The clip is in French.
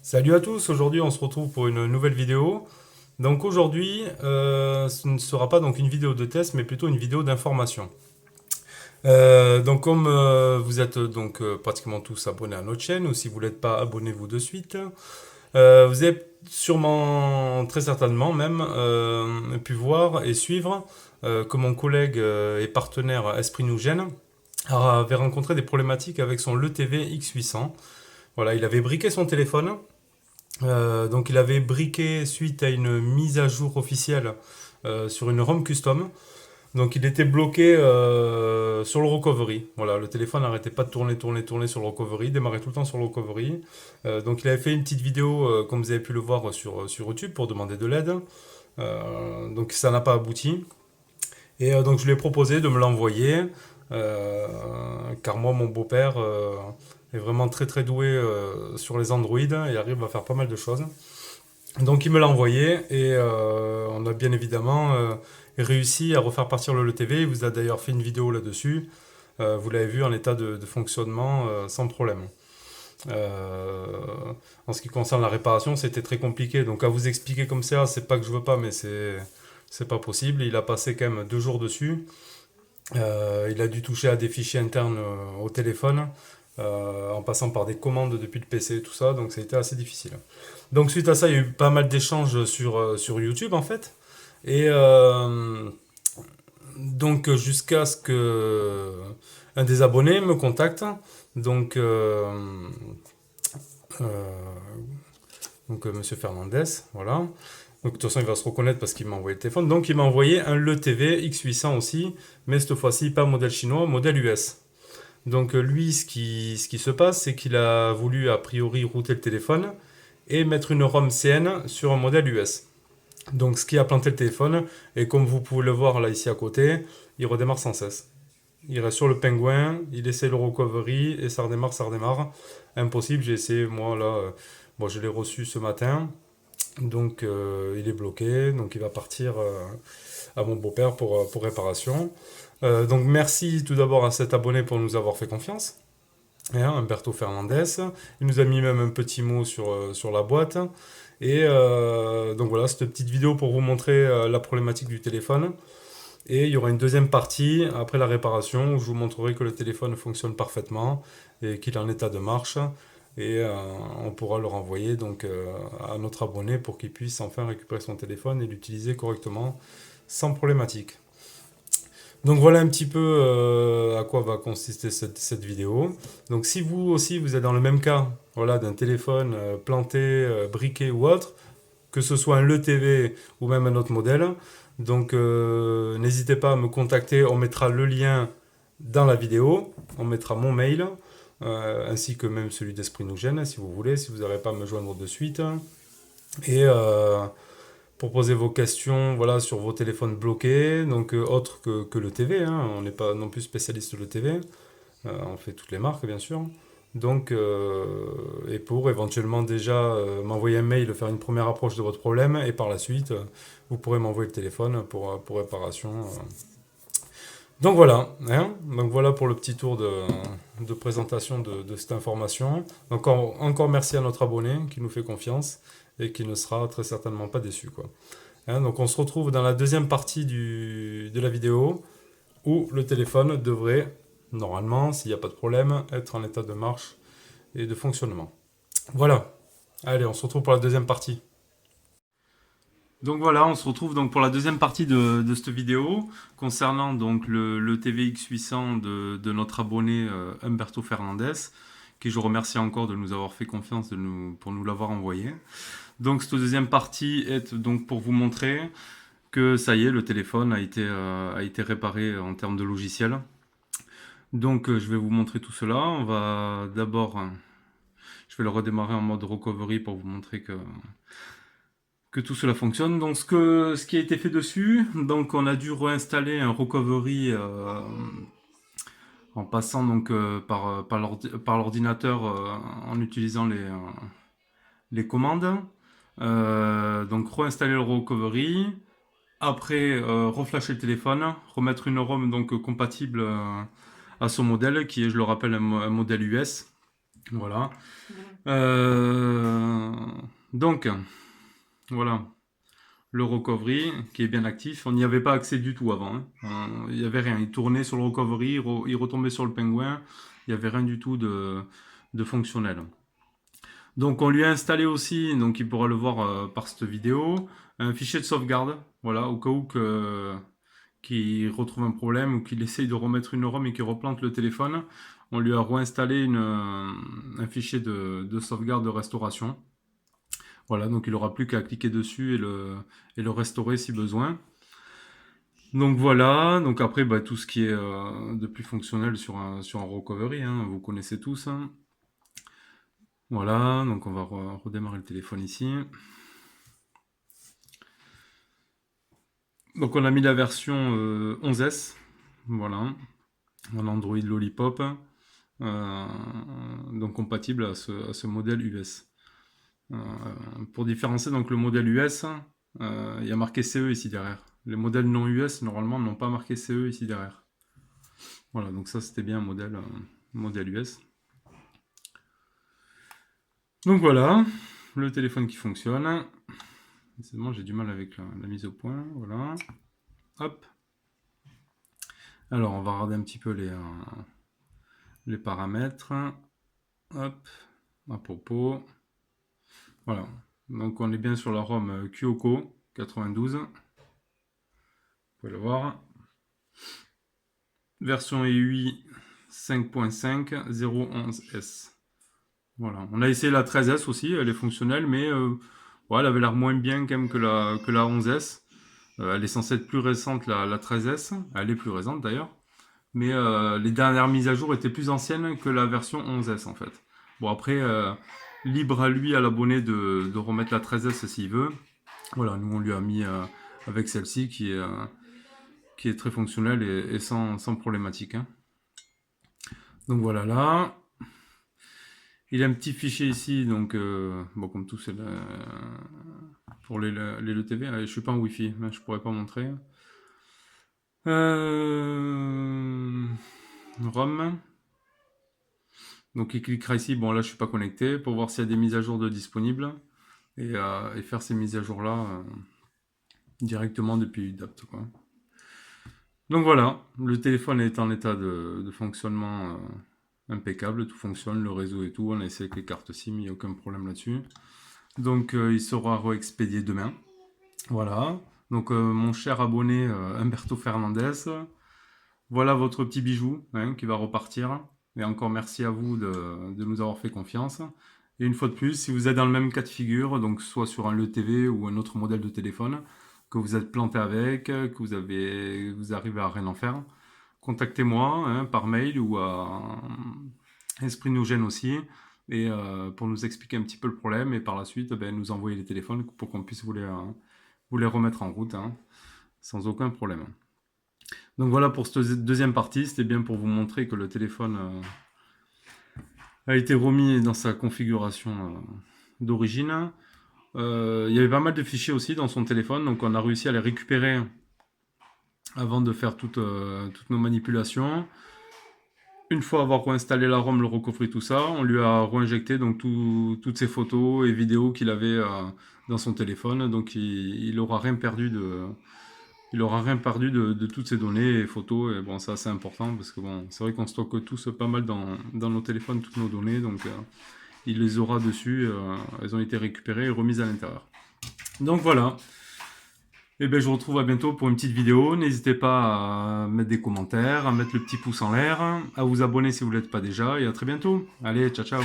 Salut à tous, aujourd'hui on se retrouve pour une nouvelle vidéo. Donc aujourd'hui, ce ne sera pas donc une vidéo de test, mais plutôt une vidéo d'information. Donc comme vous êtes donc pratiquement tous abonnés à notre chaîne, ou si vous n'êtes pas, abonnez-vous de suite. Vous avez sûrement, très certainement même, pu voir et suivre que mon collègue et partenaire Esprit Nous Gêne avait rencontré des problématiques avec son LeTV X800. Voilà, il avait briqué son téléphone. Donc il avait briqué suite à une mise à jour officielle sur une ROM custom. Donc il était bloqué sur le recovery. Voilà, le téléphone n'arrêtait pas de tourner sur le recovery, démarrait tout le temps sur le recovery. Donc il avait fait une petite vidéo, comme vous avez pu le voir sur YouTube, pour demander de l'aide. Donc ça n'a pas abouti. Et donc je lui ai proposé de me l'envoyer, euh, car moi mon beau-père est vraiment très très doué sur les Android et arrive à faire pas mal de choses. Donc il me l'a envoyé et on a bien évidemment réussi à refaire partir le LTV. Il vous a d'ailleurs fait une vidéo là-dessus. Vous l'avez vu en état de fonctionnement sans problème. Euh, En ce qui concerne la réparation, c'était très compliqué. Donc à vous expliquer comme ça, c'est pas que je veux pas, mais c'est pas possible. Il a passé quand même 2 jours dessus. Il a dû toucher à des fichiers internes au téléphone, en passant par des commandes depuis le PC et tout ça, donc ça a été assez difficile. Donc suite à ça, il y a eu pas mal d'échanges sur YouTube en fait. Et donc jusqu'à ce que un des abonnés me contacte. Donc, euh, Monsieur Fernandez, voilà. Donc de toute façon, il va se reconnaître parce qu'il m'a envoyé le téléphone. Donc il m'a envoyé un LeTV X800 aussi, mais cette fois-ci pas modèle chinois, modèle US. Donc lui, ce qui se passe, c'est qu'il a voulu a priori router le téléphone et mettre une ROM CN sur un modèle US. Donc ce qui a planté le téléphone, et comme vous pouvez le voir là ici à côté, il redémarre sans cesse. Il reste sur le pingouin, il essaie le recovery et ça redémarre, ça redémarre. Impossible, j'ai essayé moi là, bon je l'ai reçu ce matin, donc il est bloqué, donc il va partir à mon beau-père pour réparation. Donc merci tout d'abord à cet abonné pour nous avoir fait confiance. Hein, Humberto Fernandez. Il nous a mis même un petit mot sur la boîte. Et donc voilà, cette petite vidéo pour vous montrer la problématique du téléphone. Et il y aura une deuxième partie après la réparation où je vous montrerai que le téléphone fonctionne parfaitement et qu'il est en état de marche. Et on pourra le renvoyer donc à notre abonné pour qu'il puisse enfin récupérer son téléphone et l'utiliser correctement sans problématique. Donc voilà un petit peu à quoi va consister cette vidéo. Donc si vous aussi vous êtes dans le même cas, voilà, d'un téléphone planté, briqué ou autre, que ce soit un LeTV ou même un autre modèle, donc n'hésitez pas à me contacter, on mettra le lien dans la vidéo, on mettra mon mail, ainsi que même celui d'Esprit Nous Gêne, si vous voulez, si vous n'arrivez pas à me joindre de suite. Et pour poser vos questions, voilà, sur vos téléphones bloqués, donc autres que le TV, hein, on n'est pas non plus spécialiste de TV, on fait toutes les marques bien sûr. Donc, et pour éventuellement déjà m'envoyer un mail, faire une première approche de votre problème, et par la suite, vous pourrez m'envoyer le téléphone pour réparation. Donc voilà, hein, donc voilà pour le petit tour de présentation de cette information. Encore merci à notre abonné qui nous fait confiance et qui ne sera très certainement pas déçu, quoi. Hein, donc on se retrouve dans la deuxième partie de la vidéo où le téléphone devrait, normalement, s'il n'y a pas de problème, être en état de marche et de fonctionnement. Voilà, allez, on se retrouve pour la deuxième partie. Donc voilà, on se retrouve donc pour la deuxième partie de cette vidéo concernant donc le TVX 800 de notre abonné Humberto Fernandez, qui je remercie encore de nous avoir fait confiance pour nous l'avoir envoyé. Donc cette deuxième partie est donc pour vous montrer que ça y est, le téléphone a été réparé en termes de logiciel. Donc je vais vous montrer tout cela. On va d'abord, je vais le redémarrer en mode recovery pour vous montrer que tout cela fonctionne. Donc ce qui a été fait dessus, donc on a dû réinstaller un recovery en passant donc par l'ordinateur en utilisant les commandes. Donc réinstaller le recovery, après reflasher le téléphone, remettre une ROM donc compatible à son modèle qui est, je le rappelle, un modèle US. Voilà. Euh, donc, voilà. Le recovery qui est bien actif. On n'y avait pas accès du tout avant, hein. Il n'y avait rien. Il tournait sur le recovery, il retombait sur le pingouin. Il n'y avait rien du tout de fonctionnel. Donc on lui a installé aussi, donc il pourra le voir par cette vidéo, un fichier de sauvegarde, voilà, au cas où qu'il retrouve un problème ou qu'il essaye de remettre une ROM et qu'il replante le téléphone. On lui a réinstallé un fichier de sauvegarde de restauration. Voilà, donc il n'aura plus qu'à cliquer dessus et le restaurer si besoin. Donc voilà, donc après bah, tout ce qui est de plus fonctionnel sur un recovery, hein, vous connaissez tous, hein. Voilà, donc on va redémarrer le téléphone ici. Donc on a mis la version 11S, voilà, en Android Lollipop, donc compatible à ce modèle US. Pour différencier donc le modèle US, il y a marqué CE ici derrière. Les modèles non US normalement n'ont pas marqué CE ici derrière. Voilà, donc ça c'était bien un modèle US. Donc voilà, le téléphone qui fonctionne. Décidément, j'ai du mal avec la mise au point. Voilà. Hop. Alors, on va regarder un petit peu les paramètres. Hop. À propos. Voilà. Donc, on est bien sur la ROM Kyoko 92. Vous pouvez le voir. Version EUI 5.5 0.11s. Voilà. On a essayé la 13S aussi. Elle est fonctionnelle, mais ouais, elle avait l'air moins bien quand même que la 11S. Elle est censée être plus récente, la 13S. Elle est plus récente d'ailleurs. Mais les dernières mises à jour étaient plus anciennes que la version 11S en fait. Bon après, libre à lui, à l'abonné, de remettre la 13S s'il veut. Voilà, nous on lui a mis avec celle-ci qui est très fonctionnelle et sans problématique, hein. Donc voilà là. Il a un petit fichier ici, donc bon comme tout c'est pour les LTV. Je suis pas en Wi-Fi, hein, je pourrais pas montrer. ROM. Donc il cliquera ici, bon là je suis pas connecté, pour voir s'il y a des mises à jour de disponibles et faire ces mises à jour là directement depuis UDAPT, quoi. Donc voilà, le téléphone est en état de fonctionnement impeccable, tout fonctionne, le réseau et tout, on a essayé avec les cartes SIM, il n'y a aucun problème là-dessus. Donc il sera réexpédié demain. Voilà, donc mon cher abonné Humberto Fernandez, voilà votre petit bijou, hein, qui va repartir. Et encore merci à vous de nous avoir fait confiance. Et une fois de plus, si vous êtes dans le même cas de figure, donc soit sur un LTV ou un autre modèle de téléphone, que vous êtes planté avec, que vous arrivez à rien en faire, contactez-moi, hein, par mail ou à Esprit Nous Gêne aussi, et pour nous expliquer un petit peu le problème et par la suite ben, nous envoyer les téléphones pour qu'on puisse vous les remettre en route, hein, sans aucun problème. Donc voilà pour cette deuxième partie, c'était bien pour vous montrer que le téléphone a été remis dans sa configuration d'origine. Il y avait pas mal de fichiers aussi dans son téléphone, donc on a réussi à les récupérer avant de faire toutes nos manipulations. Une fois avoir réinstallé la ROM, le recoffret, tout ça, on lui a réinjecté donc toutes ses photos et vidéos qu'il avait dans son téléphone, donc il aura rien perdu de toutes ces données et photos, et bon, c'est assez important parce que bon, c'est vrai qu'on stocke tous pas mal dans nos téléphones, toutes nos données, donc il les aura dessus, elles ont été récupérées et remises à l'intérieur. Donc voilà, et bien je vous retrouve à bientôt pour une petite vidéo, n'hésitez pas à mettre des commentaires, à mettre le petit pouce en l'air, à vous abonner si vous ne l'êtes pas déjà, et à très bientôt. Allez, ciao ciao.